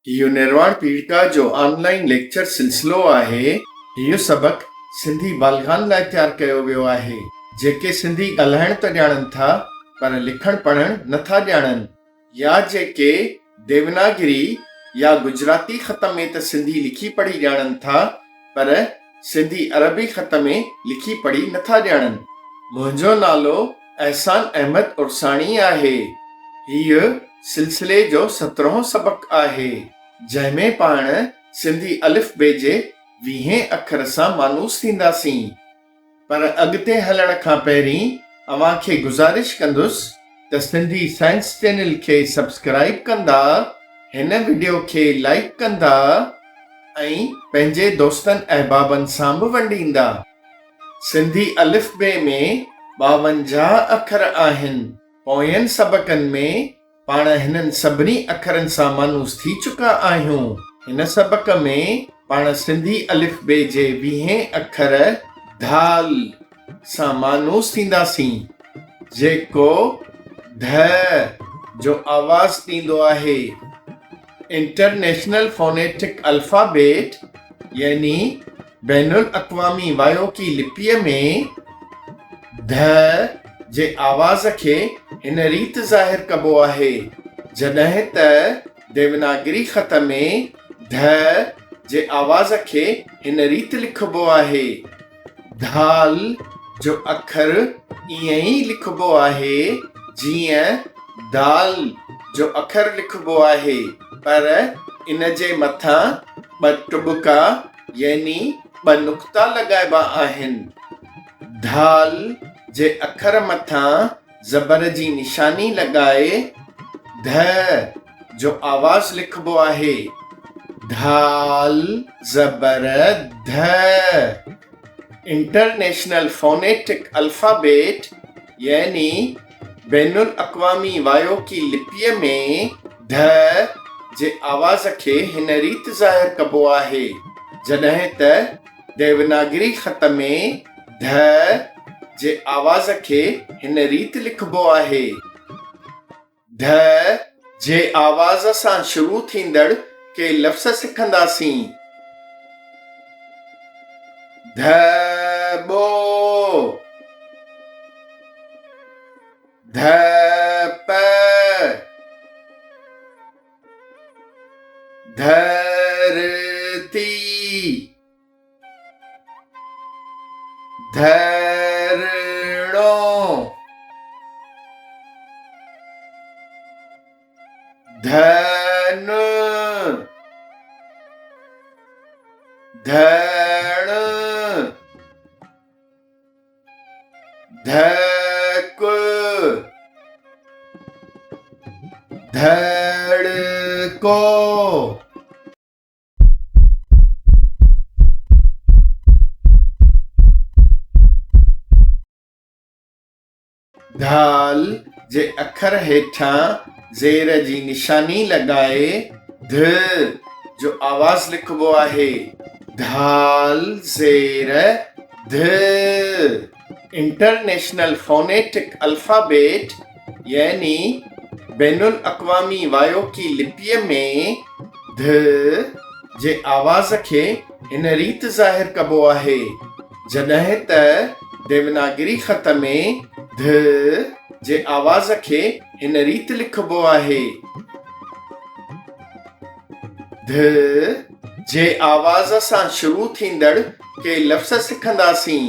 इहो निर्वाण पीड़िका जो ऑनलाइन लेक्चर सिलसिलो आहे। इहो सबक़ सिंधी बालगान लाइ तयारु कयो वियो आहे जेके सिंधी ॻाल्हाइण त ॼाणनि था पर लिखण पढ़ण नथा ॼाणनि, या जेके देवनागरी या गुजराती ख़त में त सिंधी लिखी पढ़ी ॼाणनि था पर सिंधी अरबी ख़त में लिखी पढ़ी नथा ॼाणनि। मुंहिंजो नालो एहसान अहमद उर्साणी आहे। हीउ सिलसिले जो 17हों सबक़ आहे जंहिंमें पाण सिंधी अलिफ बे जे 20 अखर सां मानूस थींदासीं। पर अॻिते हलण खां पहिरीं अव्हांखे गुज़ारिश कंदुसि त सिंधी साइंस चैनल खे सब्सक्राइब कंदा, हिन वीडियो खे लाइक कंदा ऐं पंहिंजे दोस्तनि अहबाबनि सां बि वंडींदा। सिंधी अलिफ बे में 52 अखर आहिनि। पोयनि सबक़नि में पाण हिननि सभिनी अखरनि सां मानूस थी चुका आहियूं। हिन सबक़ में पाण सिंधी अलिफ बे जे 20 अखर धाल सां मानूस थींदासीं जेको ध जो आवाज़ ॾींदो आहे। इंटरनेशनल फोनेटिक अल्फाबेट यानी बैनुल अक़वामी वायोकी लिपीअ में ध जे आवाज़ खे हिन रीत ज़ाहिर कबो आहे जॾहिं त देवनागरी ख़त में ध जे आवाज़ खे हिन रीत लिखबो आहे। धाल जो अखर ईअं ई लिखबो आहे जीअं दाल जो अखर लिखबो आहे, पर इन जे मथां 2 टुॿका यानी 2 नुक़्ता लॻाइबा आहिनि। धाल जे अखर मथां ज़बर जी निशानी लॻाए ध जो आवाज़ लिखबो आहे। धाल ज़बर ध। इंटरनेशनल फोनेटिक अल्फाबेट यानी बैनुल अक़वामी वायोकी लिपीअ में ध जे आवाज़ खे हिन रीत ज़ाहिर कबो आहे जॾहिं त देवनागरी ख़त में ध जे आवाज़ खे हिन रीत लिखबो आहे। ध जे आवाज़ सां शुरू थींदड़ के लफ़्ज़ सिखंदासीं। धबो, धप, धरती, धरणो, धन, धण, धक, धड़को, धाल जे अखर हेठां ज़ेर जी निशानी लॻाए ध जो आवाज़ लिखबो आहे। धाल ज़ेर ध। इंटरनेशनल फोनेटिक अल्फाबेट यानी बैनुल अक़वामी वायोकी लिपीअ में ध जे आवाज़ खे हिन रीत ज़ाहिर कबो आहे जॾहिं त देवनागरी ख़त में ध जे आवाज़ खे हिन रीत लिखबो आहे। ध जे आवाज़ सां शुरू थींदड़ के लफ़्ज़ सिखंदासीं।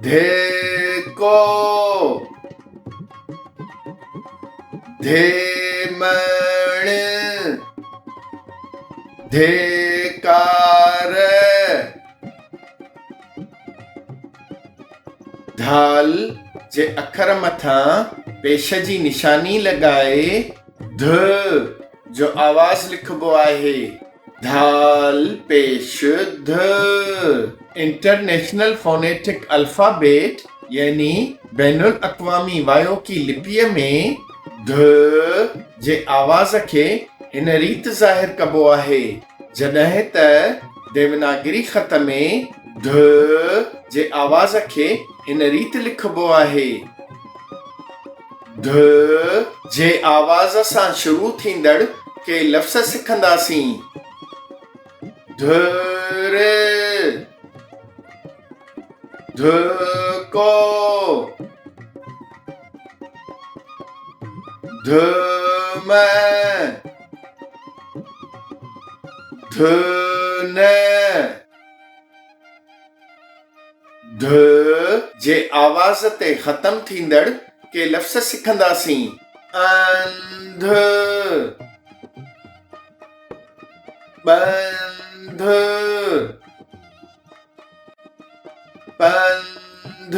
धेको, धेमण, धेकार। धाल जे अखर मथां पेश जी निशानी लॻाए ध जो आवाज़ लिखबो आहे। धाल पेश ध। इंटरनेशनल फोनेटिक अल्फाबेट यानी बैनुल अक़वामी वायोकी लिपीअ में ध जे आवाज़ खे हिन रीत ज़ाहिर कबो आहे जॾहिं त देवनागरी ख़त में ध जे आवाज़ खे हिन रीत लिखबो आहे। ध जे आवाज़ सां शुरू थींदड़ के लफ़्ज़ सिखंदासीं। धुर, धुको, धुम, धुन, ध जे आवाज़ ते ख़त्म थींदड़ के लफ़्ज़ सिखंदासीं। अंध, बंध, पंध,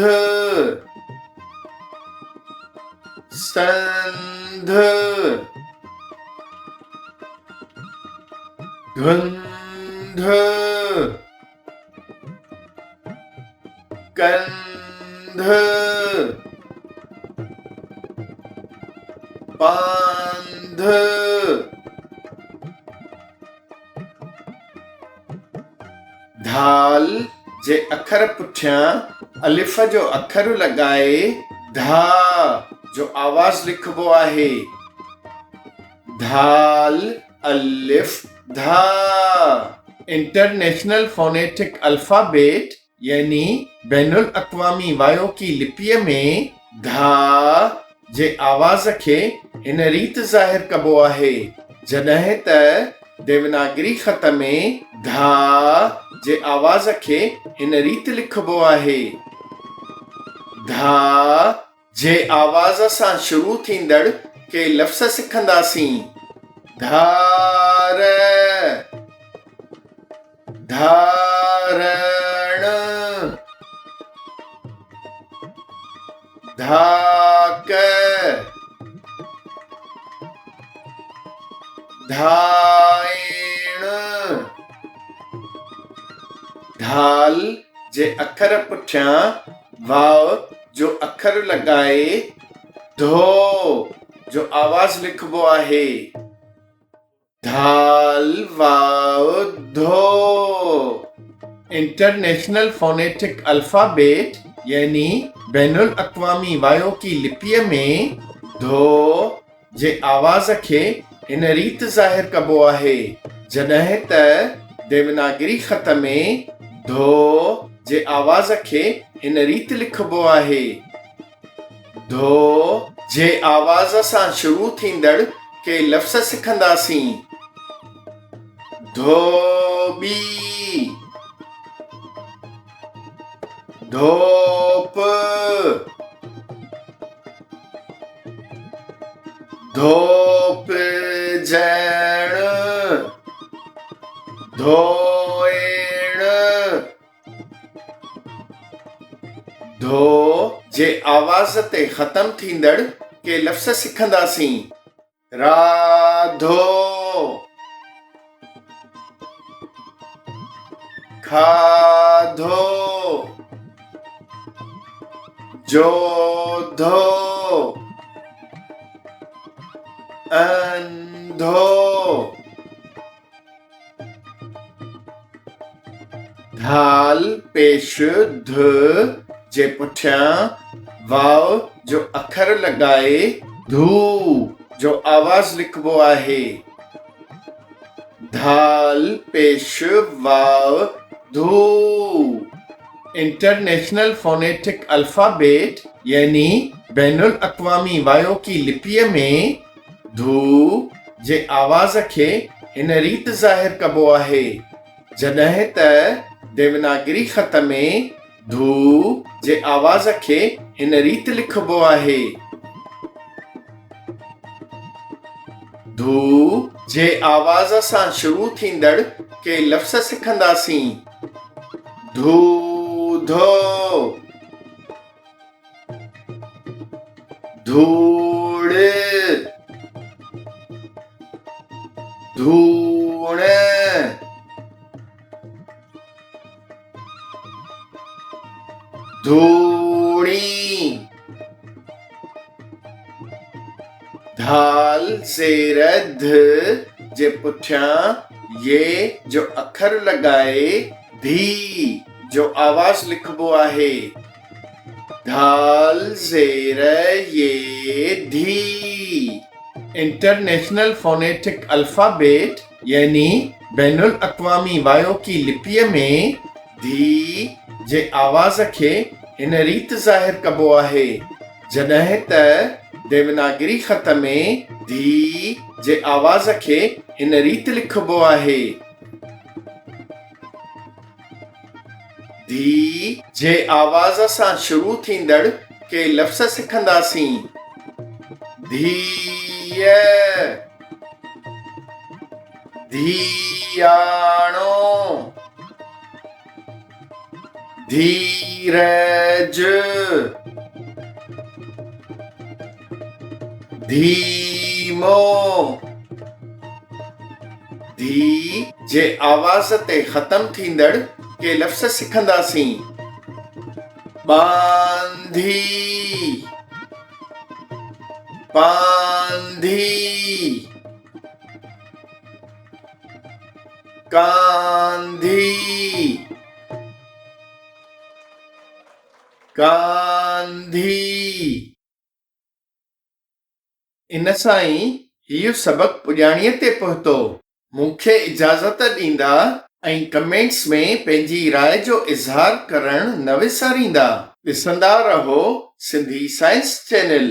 संध, धुंध, कंध, पांध, धाल जे अखर पुठियां अलिफ जो अखर लगाए धा जो आवाज़ लिखबो आहे। धाल अलिफ धा। इंटरनेशनल फोनेटिक अल्फाबेट यानी बैनुल अक़वामी वायो की लिपीअ में धा जे आवाज़ खे हिन रीत ज़ाहिर कबो आहे, जॾहिं त देवनागरी ख़त में धा जे आवाज़ खे हिन रीत लिखबो आहे। धा जे आवाज़ सां शुरू थींदड़ के लफ़्ज़ सिखंदासीं। धार, धारण, धाक, धाइण। धाल जे अखर पुठियां वाव जो अखर लगाए धो जो आवाज़ लिखबो आहे। धाल वाव धो। इंटरनेशनल फोनेटिक अल्फाबेट यानी बैनुल अक़वामी वायो की लिपीअ में धो जे आवाज़ खे हिन रीत ज़ाहिर कबो आहे, जॾहिं त देवनागरी ख़त में धो जे आवाज़ खे हिन रीत लिखबो आहे। धो जे आवाज़ सां शुरू थींदड़ के लफ़्ज़ सिखंदासीं। धोबी, धोप, धोप जण, धोएण। धो जे आवाज़ ते ख़त्म थींदड़ के लफ़्ज़ सिखंदासीं। राधो, खाधो, जोधो, अंधो। धाल पेश ध जे पुठियां वाव जो अखर लगाए धू जो आवाज़ लिखबो आहे। धाल पेश वाव धू। इंटरनेशनल फोनेटिक अल्फाबेट यानी बैनुल अक़वामी वायो की लिपीअ में धू जे आवाज़ खे हिन रीत ज़ाहिर कबो आहे, जॾहिं त देवनागरी ख़त में धू जे आवाज़ खे हिन रीत लिखबो आहे। धू जे आवाज़ सां शुरू थींदड़ के लफ़्ज़ सिखंदासीं। धूधो, धूड़, धूण, धूणी। धाल ज़ेर ध जे पुठियां ये जो अखर लगाए धी जो आवाज़ लिखबो आहे। धाल ज़ेर ये धी। इंटरनेशनल फोनेटिक अल्फाबेट यानी बैनुल अक़वामी वायोकी लिपीअ में धी जे आवाज़ खे हिन रीति ज़ाहिर कबो आहे, जॾहिं त देवनागरी ख़त में धी जे आवाज़ खे हिन रीति लिखबो आहे। धी जे आवाज़ सां शुरू थींदड़ के लफ़्ज़ सिखंदासीं। धीअ, धीयाणो, धीरज, धीमो। धी जे आवाज़ ते ख़त्म थींदड़ के लफ़्ज़ सिखंदासीं। बांधी, बांधी, कांधी, कांधी। इन सां ई इहो सबक़ पुॼाणीअ ते पहुतो। मूंखे इजाज़त ॾींदा ऐं कमेंट्स में पंहिंजी राय जो इज़हार करणु न विसारींदा। ॾिसंदा रहो सिंधी साइंस चैनल।